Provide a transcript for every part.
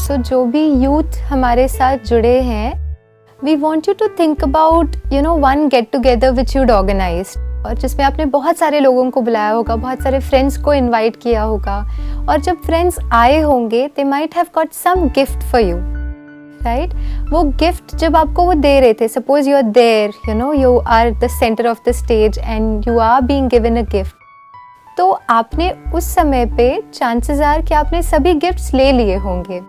सो जो भी यूथ हमारे साथ जुड़े हैं, we want you to think about one get together which you'd organise, और जिसमें आपने बहुत सारे लोगों को बुलाया होगा, बहुत सारे फ्रेंड्स को इनवाइट किया होगा, और जब फ्रेंड्स आए होंगे they might have got some gift for you, right? वो गिफ्ट जब आपको वो दे रहे थे, suppose you are there, you are the centre of the stage and you are being given a gift, तो आपने उस समय पे चांसेस आर कि आपने सभी गिफ्ट्स ले लिए होंगे।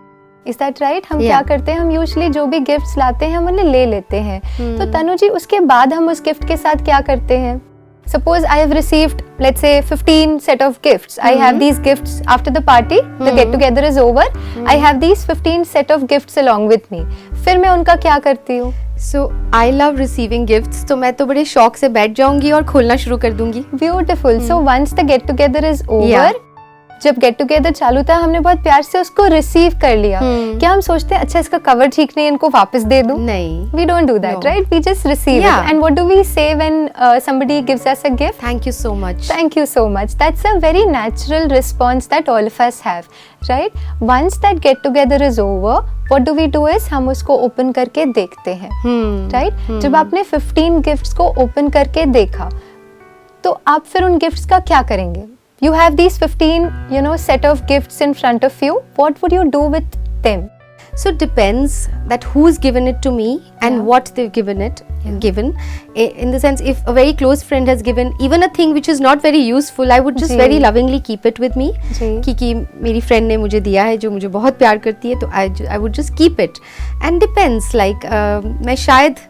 Is that right? हम क्या करते हैं, हम यूजुअली जो भी गिफ्ट्स लाते हैं हम उन्हें ले लेते हैं। तो तनु जी, उसके बाद हम उस गिफ्ट के साथ क्या करते हैं? Suppose I have received, let's say, 15 set of gifts. I have these gifts after the party, the get together is over. I have these 15 set of gifts along with me. फिर मैं उनका क्या करती हूँ? So I love receiving gifts. तो मैं तो बड़े शौक से बैठ जाऊंगी और खोलना शुरू कर दूंगी। Beautiful. So once the get together is over, जब गेट टुगेदर चालू था हमने बहुत प्यार से उसको रिसीव कर लिया। क्या हम सोचते हैं अच्छा इसका कवर ठीक नहीं है, इनको वापस दे दूं? नहीं, we don't do that, right? We just receive it. And what do we say when somebody gives us a gift? Thank you so much. Thank you so much. That's a very natural response that all of us have, right? Once that get together is over, what do we do is हम उसको open करके देखते हैं, right? जब आपने 15 gifts को open करके देखा, तो आप फिर उन गिफ्ट्स का क्या करेंगे? You have these 15, set of gifts in front of you. What would you do with them? So it depends that who's given it to me and what they've given it. Given in the sense, if a very close friend has given even a thing which is not very useful, I would just very lovingly keep it with me. कि मेरी friend ने मुझे दिया है जो मुझे बहुत प्यार करती है, तो I would just keep it. And depends, like मैं शायद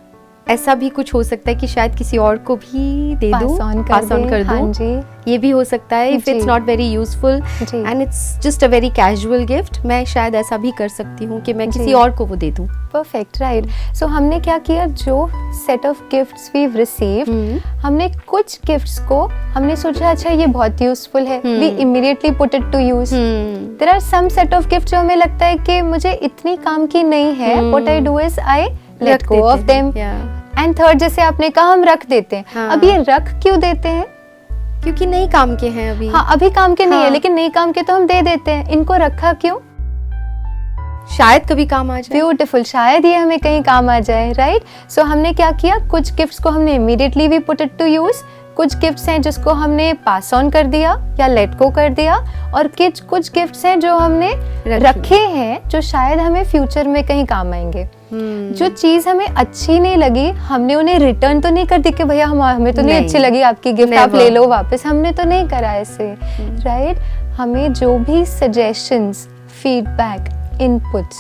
ऐसा भी कुछ हो सकता है कि शायद किसी और को भी दे दूं, पास ऑन कर दूं, ये भी हो सकता है। If it's not very useful and it's just a very casual gift, मैं शायद ऐसा भी कर सकती हूँ कि मैं किसी और को वो दे दूं। Perfect, right. सो हमने क्या किया, जो set of gifts we received, हमने कुछ गिफ्ट्स को हमने सोचा अच्छा ये बहुत यूजफुल है, we immediately put it to use. There are some set of gift जो हमें लगता है कि मुझे इतनी काम की नहीं है, what I do is I let go of them. And third, जैसे आपने कहा, हम रख देते हैं। अब ये रख क्यों देते हैं? क्योंकि नई काम के हैं अभी। हाँ, अभी काम के नहीं है, लेकिन नई काम के तो हम दे देते हैं। इनको रखा क्यों? शायद कभी काम आ जाए। ब्यूटीफुल, शायद ये हमें कहीं काम आ जाए, राइट? सो हमने क्या किया, कुछ गिफ्ट्स को हमने immediately we put it to use, कुछ गिफ्ट्स हैं जिसको हमने पास ऑन कर दिया या लेट गो कर दिया, और कुछ गिफ्ट्स हैं जो हमने रखे हैं जो शायद हमें फ्यूचर में कहीं काम आएंगे। जो चीज हमें अच्छी नहीं लगी, हमने उन्हें रिटर्न तो नहीं कर दी कि भैया हमें तो नहीं अच्छी लगी आपकी गिफ्ट, आप ले लो वापस, हमने तो नहीं करा ऐसे, राइट? हमें जो भी सजेशंस, फीडबैक, इनपुट्स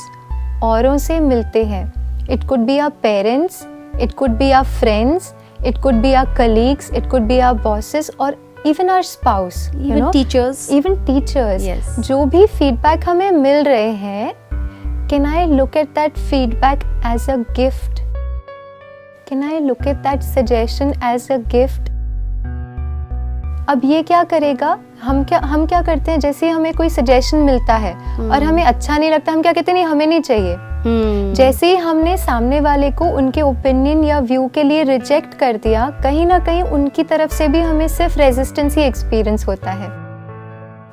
औरों से मिलते हैं, it could be our parents, it could be our friends, it could be our colleagues, it could be our bosses, or even our spouse, even teachers. Yes. जो भी feedback हमें मिल रहे हैं, can I look at that feedback as a gift? Can I look at that suggestion as a gift? अब ये क्या करेगा, हम क्या करते हैं, जैसे हमें कोई सजेशन मिलता है और हमें अच्छा नहीं लगता, हम क्या कहते हैं, नहीं हमें नहीं चाहिए। जैसे ही हमने सामने वाले को उनके ओपिनियन या व्यू के लिए रिजेक्ट कर दिया, कहीं ना कहीं उनकी तरफ से भी हमें सिर्फ रेजिस्टेंस ही एक्सपीरियंस होता है।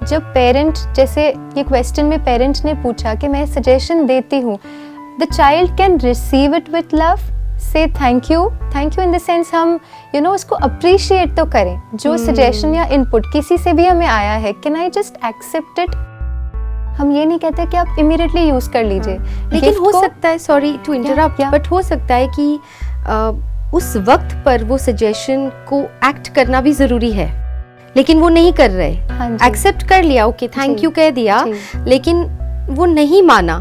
जब पेरेंट, जैसे ये क्वेश्चन में पेरेंट ने पूछा कि मैं सजेशन देती हूँ, the child can receive it with love, say thank you in the sense हम उसको अप्रिशिएट तो करें, जो सजेशन या इनपुट किसी से भी हमें आया है, can I just accept it. हम ये नहीं कहते कि आप इमीडिएटली यूज कर लीजिए, लेकिन हो सकता है, सॉरी टू इंटरप्ट, बट हो सकता है कि उस वक्त पर वो सजेशन को एक्ट करना भी जरूरी है, लेकिन वो नहीं कर रहे। एक्सेप्ट कर लिया, ओके थैंक यू कह दिया, लेकिन वो नहीं माना,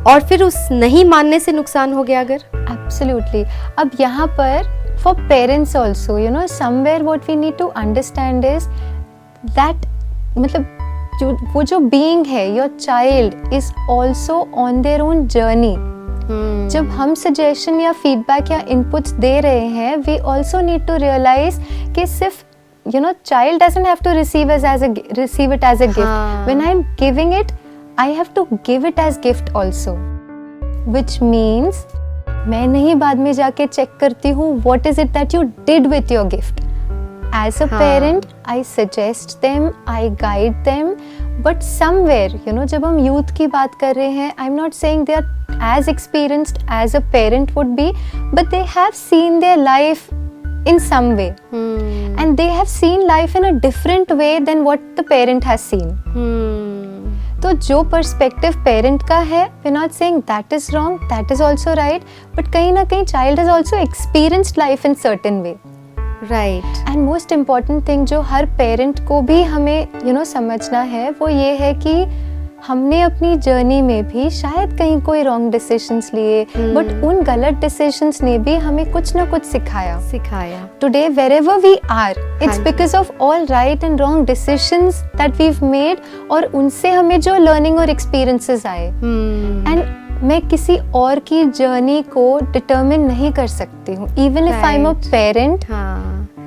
और फिर उस नहीं मानने से नुकसान हो गया अगर। एब्सोल्युटली। अब यहाँ पर for parents also, somewhere what we need to understand is that, मतलब वो जो बीइंग है, your child is also on their own journey. जब हम सजेशन या फीडबैक या इनपुट्स दे रहे हैं, we also need to realise कि सिर्फ child doesn't have to receive it as a gift. When I'm giving it, I have to give it as gift also, which means मैं नहीं बाद में जाके चेक करती हूँ what is it that you did with your gift. As a parent, I suggest them, I guide them, but somewhere you know जब हम youth की बात कर रहे हैं, I am not saying they are as experienced as a parent would be, but they have seen their life in some way and they have seen life in a different way than what the parent has seen. तो जो perspective parent का है, we not saying that is wrong, that is also right, but कहीं ना कहीं child has also experienced life in certain way. Right. And most important thing जो हर parent को भी हमें यू नो समझना है वो ये है कि हमने अपनी जर्नी में भी शायद कहीं कोई रॉन्ग डिसीजंस लिए, बट उन गलत डिसीजंस ने भी हमें कुछ ना कुछ सिखाया. Today wherever we are, it's because of all right and wrong decisions that we've made, और उनसे हमें जो लर्निंग और एक्सपीरियंसेस आए. एंड मैं किसी और की जर्नी को डिटर्मिन नहीं कर सकती हूँ, even if I am a parent.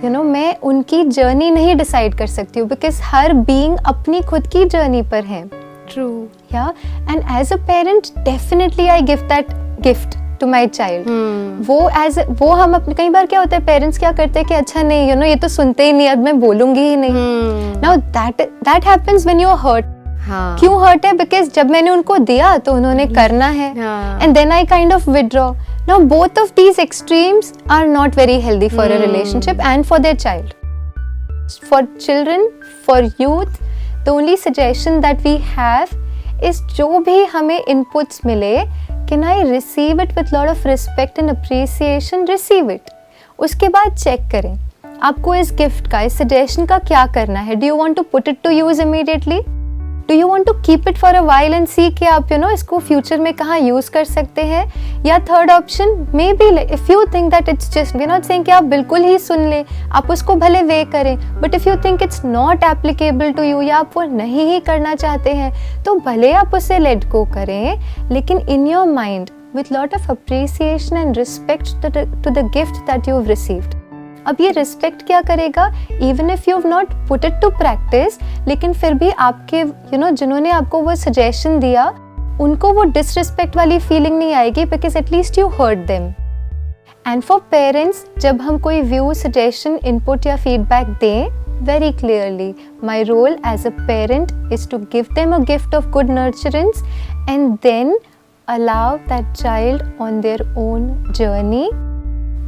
You know मैं उनकी जर्नी नहीं डिसाइड कर सकती हूँ, बिकॉज हर बीइंग अपनी खुद की जर्नी पर है. True. Yeah, and as a parent, definitely I give that gift to my child. वो हम अपने कई बार क्या होता है, पेरेंट्स क्या करते हैं कि अच्छा नहीं, you know, ये तो सुनते ही नहीं, अब मैं बोलूंगी ही नहीं. Now that happens when you're hurt. क्यों हर्ट है? बिकॉज जब मैंने उनको दिया तो उन्होंने करना है, and then I kind of withdraw. Now both of these extremes are not very healthy for a relationship and for their child. For children, for youth, the only suggestion that we have is जो भी हमें inputs मिले, can I receive it with lot of respect and appreciation? Receive it. उसके बाद check करें आपको इस gift का, इस suggestion का क्या करना है. Do you want to put it to use immediately? Do you want to keep it for a while and see कि आप you know इसको future में कहाँ use कर सकते हैं? या third option, maybe if you think that it's just, we're not saying कि आप बिल्कुल ही सुन लें, आप उसको भले वे करें, but if you think it's not applicable to you या आप वो नहीं ही करना चाहते हैं, तो भले आप उसे let go करें, लेकिन in your mind with lot of appreciation and respect to the gift that you've received. अब ये रिस्पेक्ट क्या करेगा, even if you have not put it to practice, लेकिन फिर भी आपके यू नो जिन्होंने आपको वो सजेशन दिया उनको वो डिसरिस्पेक्ट वाली फीलिंग नहीं आएगी, because at least you hurt them. And for parents, जब हम कोई व्यू, सजेशन, इनपुट या फीडबैक दें, very clearly my role as a parent is to give them a gift of good nurturance and then allow that child on their own journey,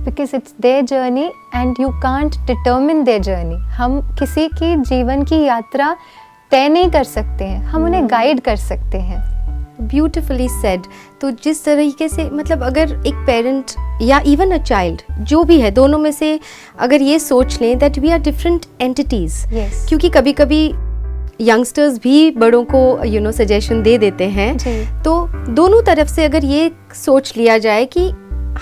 because it's their journey and you can't determine their journey. हम किसी की जीवन की यात्रा तय नहीं कर सकते हैं, हम उन्हें गाइड कर सकते हैं. Beautifully said. तो जिस तरीके से मतलब अगर एक पेरेंट या इवन अ चाइल्ड जो भी है, दोनों में से अगर ये सोच लें that we are different entities, क्योंकि कभी कभी यंगस्टर्स भी बड़ों को यू नो सजेशन दे देते हैं, तो दोनों तरफ से अगर ये सोच लिया जाए कि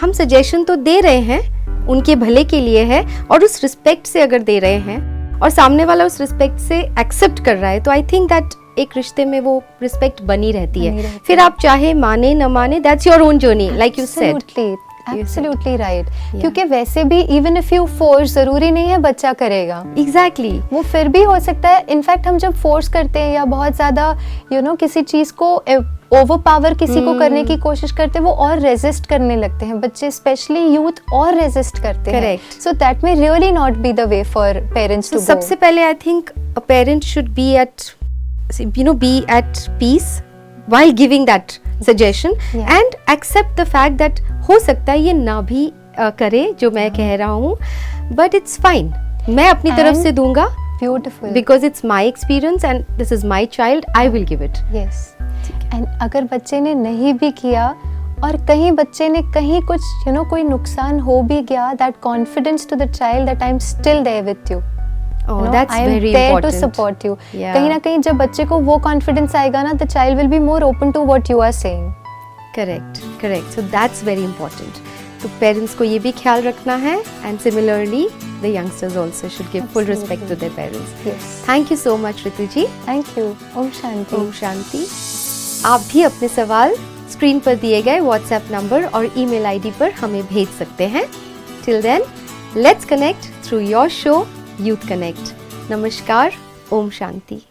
हम सजेशन तो दे रहे हैं, उनके भले के लिए है, और उस रिस्पेक्ट से अगर दे रहे हैं और सामने वाला उस रिस्पेक्ट से एक्सेप्ट कर रहा है, तो आई थिंक दैट एक रिश्ते में वो रिस्पेक्ट बनी रहती है. फिर आप चाहे माने न माने, that's your own journey, like you said. Absolutely right. क्योंकि वैसे भी इवन इफ यू फोर्स, जरूरी नहीं है बच्चा करेगा. एग्जैक्टली. वो फिर भी हो सकता है. इनफैक्ट हम जब फोर्स करते हैं या बहुत ज्यादा यू नो किसी चीज को ओवर पावर किसी को करने की कोशिश करते हैं, वो और रेजिस्ट करने लगते हैं बच्चे, स्पेशली यूथ, और रेजिस्ट करते हैं. So that may really not be the way for parents to go. सबसे पहले I think a parent should be at peace while giving that suggestion and accept the fact that हो सकता है ये ना भी करे जो मैं कह रहा हूँ, but it's fine, मैं अपनी तरफ से दूंगा. Beautiful. Because it's my experience and this is my child, I will give it. Yes. And अगर बच्चे ने नहीं भी किया और कहीं बच्चे ने कहीं कुछ यू नो कोई नुकसान हो भी गया, that confidence to the child that I'm still there with you. Oh, that's very there important. to support you. Yeah. कहीं ना कहीं जब बच्चे को वो कॉन्फिडेंस आएगा ना, the child will be more open to what you are saying. Correct. So that's very important. तो पेरेंट्स को ये भी ख्याल रखना है, and similarly the youngsters also should give full respect to their parents. Yes. Thank you so much Ritu ji. Thank you. Om Shanti. Om Shanti. आप भी अपने सवाल स्क्रीन पर दिए गए व्हाट्सएप नंबर और ईमेल आईडी पर हमें भेज सकते हैं. Till then, let's connect through your show Youth Connect. नमस्कार. ओम शांति.